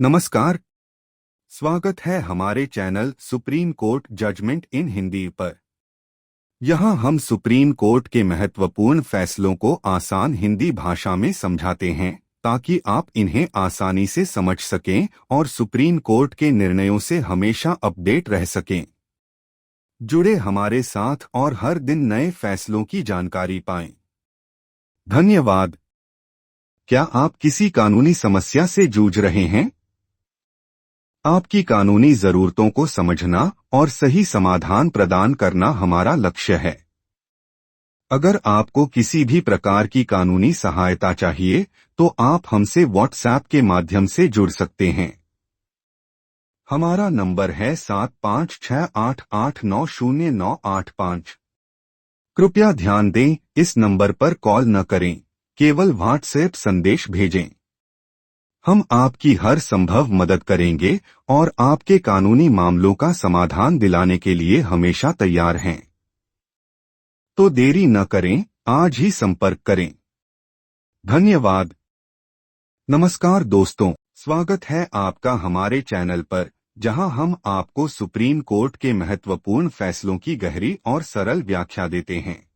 नमस्कार। स्वागत है हमारे चैनल सुप्रीम कोर्ट जजमेंट इन हिंदी पर। यहाँ हम सुप्रीम कोर्ट के महत्वपूर्ण फैसलों को आसान हिंदी भाषा में समझाते हैं ताकि आप इन्हें आसानी से समझ सकें और सुप्रीम कोर्ट के निर्णयों से हमेशा अपडेट रह सकें। जुड़े हमारे साथ और हर दिन नए फैसलों की जानकारी पाएं। धन्यवाद। क्या आप किसी कानूनी समस्या से जूझ रहे हैं? आपकी कानूनी जरूरतों को समझना और सही समाधान प्रदान करना हमारा लक्ष्य है। अगर आपको किसी भी प्रकार की कानूनी सहायता चाहिए तो आप हमसे व्हाट्सएप के माध्यम से जुड़ सकते हैं। हमारा नंबर है 7568890985। कृपया ध्यान दें, इस नंबर पर कॉल न करें, केवल व्हाट्सएप संदेश भेजें। हम आपकी हर संभव मदद करेंगे और आपके कानूनी मामलों का समाधान दिलाने के लिए हमेशा तैयार हैं। तो देरी न करें, आज ही संपर्क करें। धन्यवाद। नमस्कार दोस्तों, स्वागत है आपका हमारे चैनल पर, जहां हम आपको सुप्रीम कोर्ट के महत्वपूर्ण फैसलों की गहरी और सरल व्याख्या देते हैं।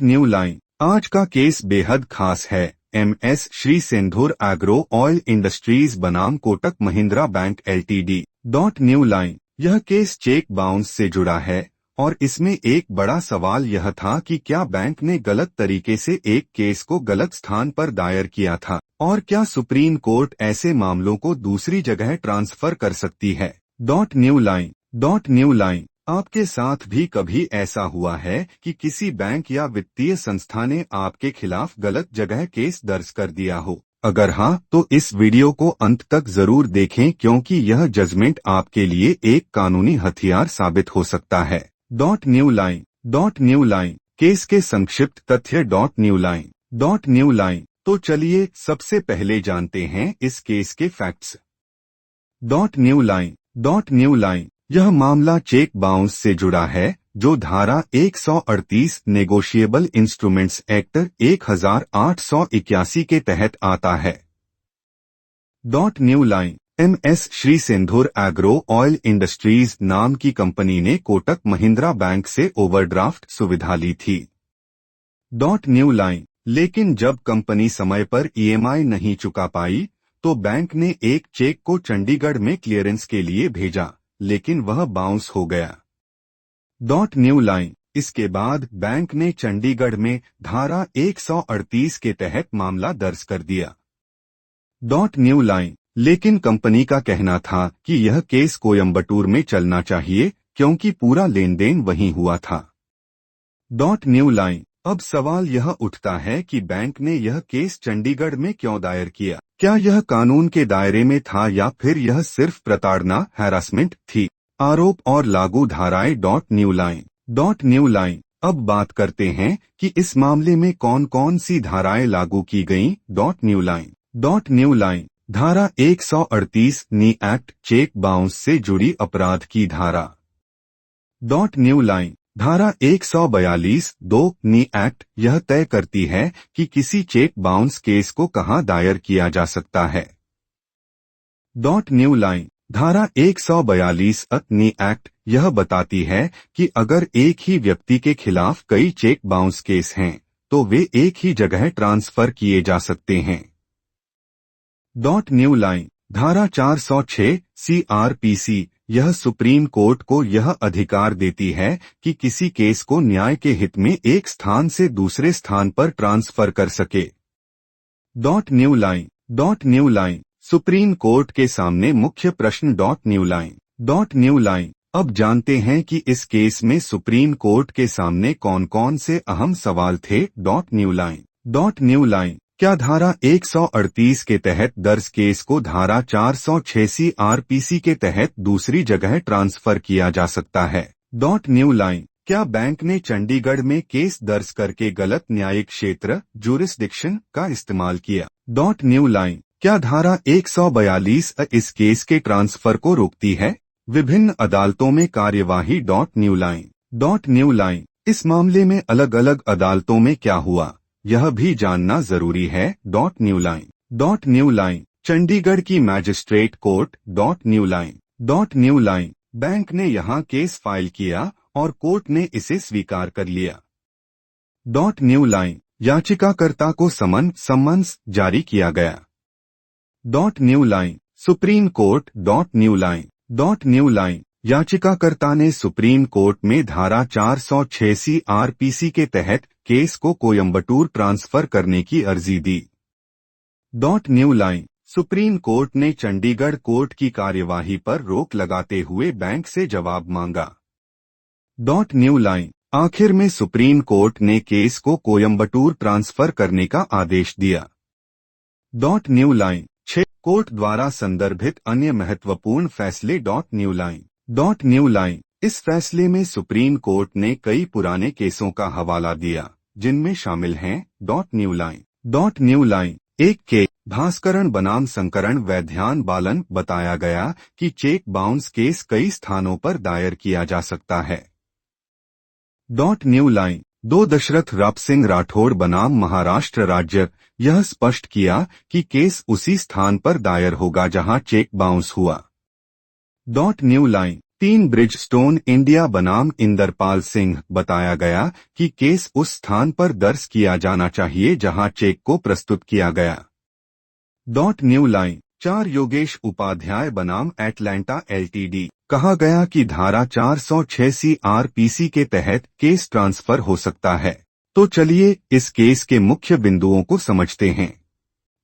New line. आज का केस बेहद खास है। MS श्री सिंधूर एग्रो ऑयल इंडस्ट्रीज बनाम Kotak Mahindra bank LTD। New line. यह केस चेक बाउंस से जुड़ा है और इसमें एक बड़ा सवाल यह था कि क्या बैंक ने गलत तरीके से एक केस को गलत स्थान पर दायर किया था और क्या सुप्रीम कोर्ट ऐसे मामलों को दूसरी जगह ट्रांसफर कर सकती है। New line. आपके साथ भी कभी ऐसा हुआ है कि किसी बैंक या वित्तीय संस्था ने आपके खिलाफ गलत जगह केस दर्ज कर दिया हो? अगर हाँ, तो इस वीडियो को अंत तक जरूर देखें क्योंकि यह जजमेंट आपके लिए एक कानूनी हथियार साबित हो सकता है। New line. केस के संक्षिप्त तथ्य। New line. तो चलिए सबसे पहले जानते हैं इस केस के फैक्ट्स। New line. यह मामला चेक बाउंस से जुड़ा है, जो धारा 138 नेगोशिएबल इंस्ट्रूमेंट्स एक्ट 1881 के तहत आता है। New line. MS श्री सिंधूर एग्रो ऑयल इंडस्ट्रीज नाम की कंपनी ने कोटक महिंद्रा बैंक से ओवरड्राफ्ट सुविधा ली थी। New line. लेकिन जब कंपनी समय पर EMI नहीं चुका पाई तो बैंक ने एक चेक को चंडीगढ़ में क्लियरेंस के लिए भेजा, लेकिन वह बाउंस हो गया। New line. इसके बाद बैंक ने चंडीगढ़ में धारा 138 के तहत मामला दर्ज कर दिया। New line. लेकिन कंपनी का कहना था कि यह केस कोयम्बटूर में चलना चाहिए क्योंकि पूरा लेन देन वहीं हुआ था। New line. अब सवाल यह उठता है कि बैंक ने यह केस चंडीगढ़ में क्यों दायर किया? क्या यह कानून के दायरे में था या फिर यह सिर्फ प्रताड़ना हैरासमेंट थी? आरोप और लागू धाराएं। New line. अब बात करते हैं कि इस मामले में कौन कौन सी धाराएं लागू की गईं। New line. धारा 138 नी एक्ट चेक बाउंस से जुड़ी अपराध की धारा। New line. धारा 142(2) नी एक्ट यह तय करती है कि किसी चेक बाउंस केस को कहां दायर किया जा सकता है। New line. धारा 142 नी एक्ट यह बताती है कि अगर एक ही व्यक्ति के खिलाफ कई चेक बाउंस केस हैं तो वे एक ही जगह ट्रांसफर किए जा सकते हैं। New line. धारा 406 CRPC यह सुप्रीम कोर्ट को यह अधिकार देती है कि किसी केस को न्याय के हित में एक स्थान से दूसरे स्थान पर ट्रांसफर कर सके। New line. सुप्रीम कोर्ट के सामने मुख्य प्रश्न। New line. अब जानते हैं कि इस केस में सुप्रीम कोर्ट के सामने कौन कौन से अहम सवाल थे। New line. क्या धारा 138 के तहत दर्ज केस को धारा 406 CRPC के तहत दूसरी जगह ट्रांसफर किया जा सकता है? New line. क्या बैंक ने चंडीगढ़ में केस दर्ज करके गलत न्यायिक क्षेत्र ज्यूरिसडिक्शन का इस्तेमाल किया? New line. क्या धारा 142 इस केस के ट्रांसफर को रोकती है? विभिन्न अदालतों में कार्यवाही। New line. इस मामले में अलग अलग अदालतों में क्या हुआ, यह भी जानना जरूरी है। New line. Dot new line Chandigarh की magistrate court dot new line bank ने यहां केस फाइल किया और कोर्ट ने इसे स्वीकार कर लिया। डॉट न्यू लाइन याचिकाकर्ता को समन्स जारी किया गया। Dot new line supreme court dot new line याचिकाकर्ता ने सुप्रीम कोर्ट में धारा 406 CRPC के तहत केस को कोयम्बटूर ट्रांसफर करने की अर्जी दी। Dot new line supreme court ने चंडीगढ़ कोर्ट की कार्यवाही पर रोक लगाते हुए बैंक से जवाब मांगा। डॉट न्यू लाइन आखिर में सुप्रीम कोर्ट ने केस को कोयम्बटूर ट्रांसफर करने का आदेश दिया। डॉट न्यू लाइन 6 कोर्ट द्वारा संदर्भित अन्य महत्वपूर्ण फैसले डॉट न्यू लाइन इस फैसले में सुप्रीम कोर्ट ने कई पुराने केसों का हवाला दिया, जिनमें शामिल हैं डॉट न्यू लाइन एक के भास्करण बनाम संकरण वैद्यान बालन बताया गया कि चेक बाउंस केस कई स्थानों पर दायर किया जा सकता है। डॉट न्यू लाइन 2 दशरथ राप सिंह राठौड़ बनाम महाराष्ट्र राज्य यह स्पष्ट किया कि केस उसी स्थान पर दायर होगा जहां चेक बाउंस हुआ। Dot new line 3 Bridgestone India बनाम इंदरपाल सिंह बताया गया कि केस उस स्थान पर दर्ज किया जाना चाहिए जहां चेक को प्रस्तुत किया गया। Dot new line 4 Yogesh Upadhyay बनाम एटलांटा LTD कहा गया कि धारा 406 CRPC के तहत केस ट्रांसफर हो सकता है। तो चलिए इस केस के मुख्य बिंदुओं को समझते हैं।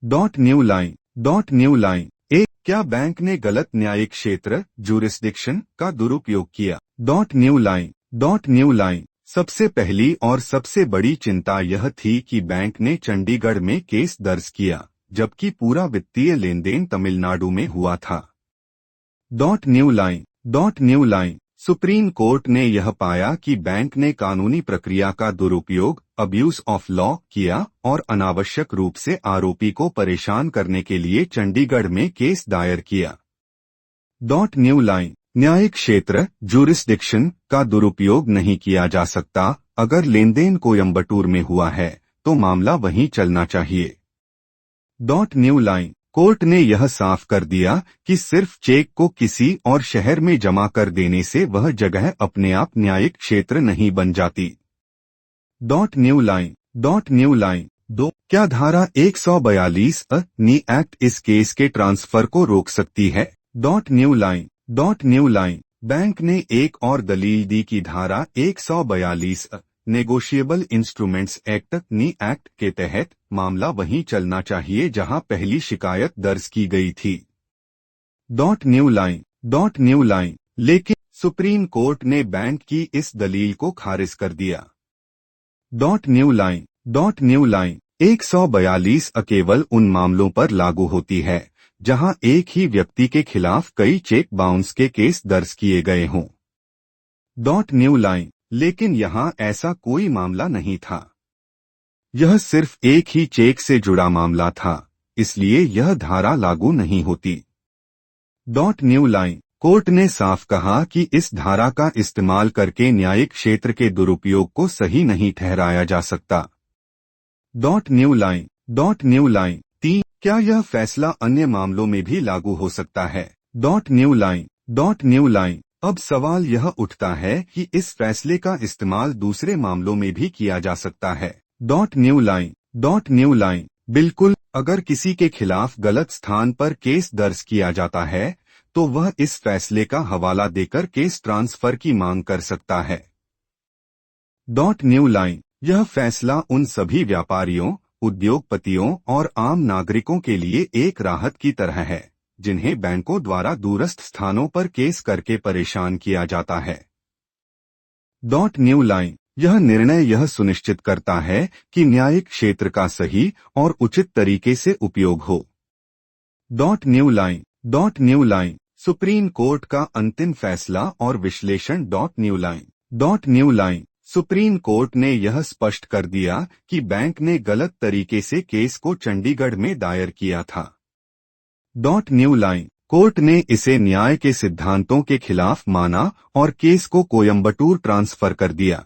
डॉट न्यू लाइन एक क्या बैंक ने गलत न्यायिक क्षेत्र ज्यूरिसडिक्शन का दुरुपयोग किया। डॉट न्यू लाइन सबसे पहली और सबसे बड़ी चिंता यह थी कि बैंक ने चंडीगढ़ में केस दर्ज किया, जबकि पूरा वित्तीय लेनदेन तमिलनाडु में हुआ था। Dot new line supreme court ने यह पाया कि बैंक ने कानूनी प्रक्रिया का दुरुपयोग अब्यूज ऑफ लॉ किया और अनावश्यक रूप से आरोपी को परेशान करने के लिए चंडीगढ़ में केस दायर किया। डॉट न्यू लाइन न्यायिक क्षेत्र ज्यूरिसडिक्शन का दुरुपयोग नहीं किया जा सकता। अगर लेनदेन कोयम्बटूर में हुआ है तो मामला वहीं चलना चाहिए। डॉट न्यू लाइन कोर्ट ने यह साफ कर दिया कि सिर्फ चेक को किसी और शहर में जमा कर देने से वह जगह अपने आप न्यायिक क्षेत्र नहीं बन जाती। डॉट न्यू लाइन 2 क्या धारा 142 नी एक्ट इस केस के ट्रांसफर को रोक सकती है। डॉट न्यू लाइन बैंक ने एक और दलील दी कि धारा 142 नेगोशिएबल इंस्ट्रूमेंट्स एक्ट नी एक्ट के तहत मामला वहीं चलना चाहिए जहां पहली शिकायत दर्ज की गई थी। डॉट न्यू लाइन लेकिन सुप्रीम कोर्ट ने बैंक की इस दलील को खारिज कर दिया। डॉट न्यू लाइन 142 केवल उन मामलों पर लागू होती है जहां एक ही व्यक्ति के खिलाफ कई चेक बाउंस के केस दर्ज किए गए हों। डॉट न्यू लाइन लेकिन यहां ऐसा कोई मामला नहीं था। यह सिर्फ एक ही चेक से जुड़ा मामला था, इसलिए यह धारा लागू नहीं होती। डॉट न्यू लाइन कोर्ट ने साफ कहा कि इस धारा का इस्तेमाल करके न्यायिक क्षेत्र के दुरुपयोग को सही नहीं ठहराया जा सकता। डॉट न्यू लाइन 3 क्या यह फैसला अन्य मामलों में भी लागू हो सकता है। डॉट न्यू लाइन अब सवाल यह उठता है कि इस फैसले का इस्तेमाल दूसरे मामलों में भी किया जा सकता है। डॉट न्यू लाइन बिल्कुल, अगर किसी के खिलाफ गलत स्थान पर केस दर्ज किया जाता है तो वह इस फैसले का हवाला देकर केस ट्रांसफर की मांग कर सकता है। डॉट न्यू लाइन यह फैसला उन सभी व्यापारियों, उद्योगपतियों और आम नागरिकों के लिए एक राहत की तरह है जिन्हें बैंकों द्वारा दूरस्थ स्थानों पर केस करके परेशान किया जाता है। डॉट न्यू लाइन यह निर्णय यह सुनिश्चित करता है कि न्यायिक क्षेत्र का सही और उचित तरीके से उपयोग हो। Dot new line supreme court का अंतिम फैसला और विश्लेषण। Dot new line supreme court ने यह स्पष्ट कर दिया कि बैंक ने गलत तरीके से केस को चंडीगढ़ में दायर किया था। डॉट न्यू लाइन कोर्ट ने इसे न्याय के सिद्धांतों के खिलाफ माना और केस को कोयम्बटूर ट्रांसफर कर दिया।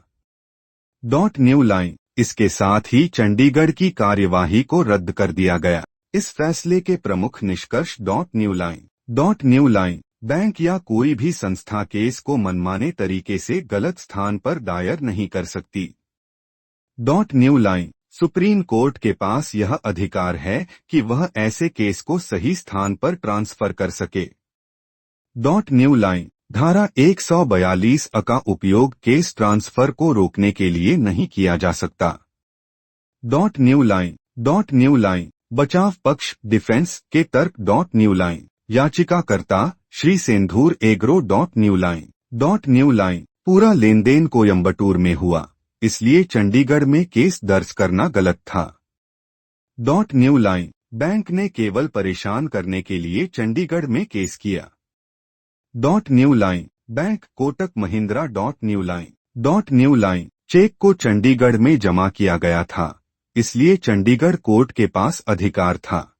डॉट न्यू लाइन इसके साथ ही चंडीगढ़ की कार्यवाही को रद्द कर दिया गया। इस फैसले के प्रमुख निष्कर्ष न्यू लाइन बैंक या कोई भी संस्था केस को मनमाने तरीके से गलत स्थान पर दायर नहीं कर सकती। न्यू लाइन सुप्रीम कोर्ट के पास यह अधिकार है कि वह ऐसे केस को सही स्थान पर ट्रांसफर कर सके। न्यू लाइन धारा 142 A का उपयोग केस ट्रांसफर को रोकने के लिए नहीं किया जा सकता। न्यू लाइन बचाव पक्ष डिफेंस के तर्क न्यू लाइन याचिकाकर्ता श्री सेंधूर एग्रो न्यू लाइन पूरा लेनदेन कोयम्बटूर में हुआ, इसलिए चंडीगढ़ में केस दर्ज करना गलत था। न्यू लाइन बैंक ने केवल परेशान करने के लिए चंडीगढ़ में केस किया। New line bank Kotak Mahindra new line cheque को चंडीगढ़ में जमा किया गया था, इसलिए चंडीगढ़ कोर्ट के पास अधिकार था।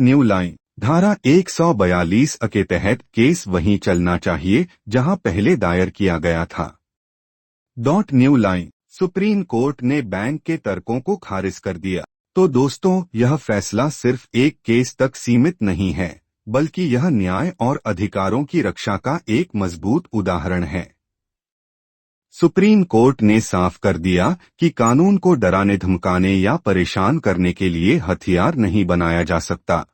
न्यू लाइन धारा 142 A के तहत केस वहीं चलना चाहिए जहां पहले दायर किया गया था। न्यू लाइन सुप्रीम कोर्ट ने बैंक के तर्कों को खारिज कर दिया। तो दोस्तों, यह फैसला सिर्फ एक केस तक सीमित नहीं है, बल्कि यह न्याय और अधिकारों की रक्षा का एक मजबूत उदाहरण है। सुप्रीम कोर्ट ने साफ कर दिया कि कानून को डराने धमकाने या परेशान करने के लिए हथियार नहीं बनाया जा सकता।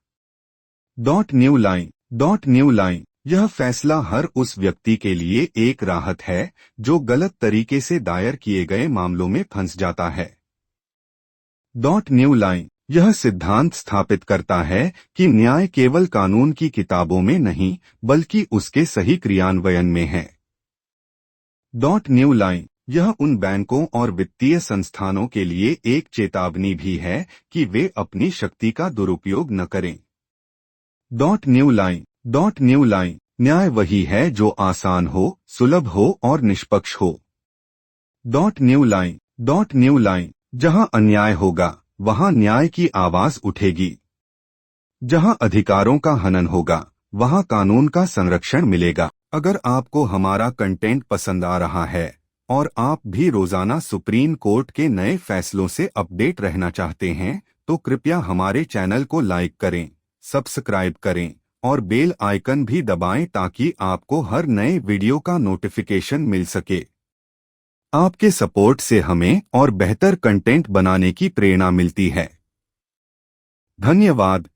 न्यू लाइन यह फैसला हर उस व्यक्ति के लिए एक राहत है जो गलत तरीके से दायर किए गए मामलों में फंस जाता है। न्यू-लाइन यह सिद्धांत स्थापित करता है कि न्याय केवल कानून की किताबों में नहीं बल्कि उसके सही क्रियान्वयन में है। न्यू-लाइन यह उन बैंकों और वित्तीय संस्थानों के लिए एक चेतावनी भी है कि वे अपनी शक्ति का दुरुपयोग न करें। न्यू-लाइन न्याय वही है जो आसान हो, सुलभ हो और निष्पक्ष हो। न्यू-लाइन जहां अन्याय होगा वहां न्याय की आवाज उठेगी। जहां अधिकारों का हनन होगा वहां कानून का संरक्षण मिलेगा। अगर आपको हमारा कंटेंट पसंद आ रहा है और आप भी रोजाना सुप्रीम कोर्ट के नए फैसलों से अपडेट रहना चाहते हैं तो कृपया हमारे चैनल को लाइक करें, सब्सक्राइब करें और बेल आइकन भी दबाएं ताकि आपको हर नए वीडियो का नोटिफिकेशन मिल सके। आपके सपोर्ट से हमें और बेहतर कंटेंट बनाने की प्रेरणा मिलती है। धन्यवाद।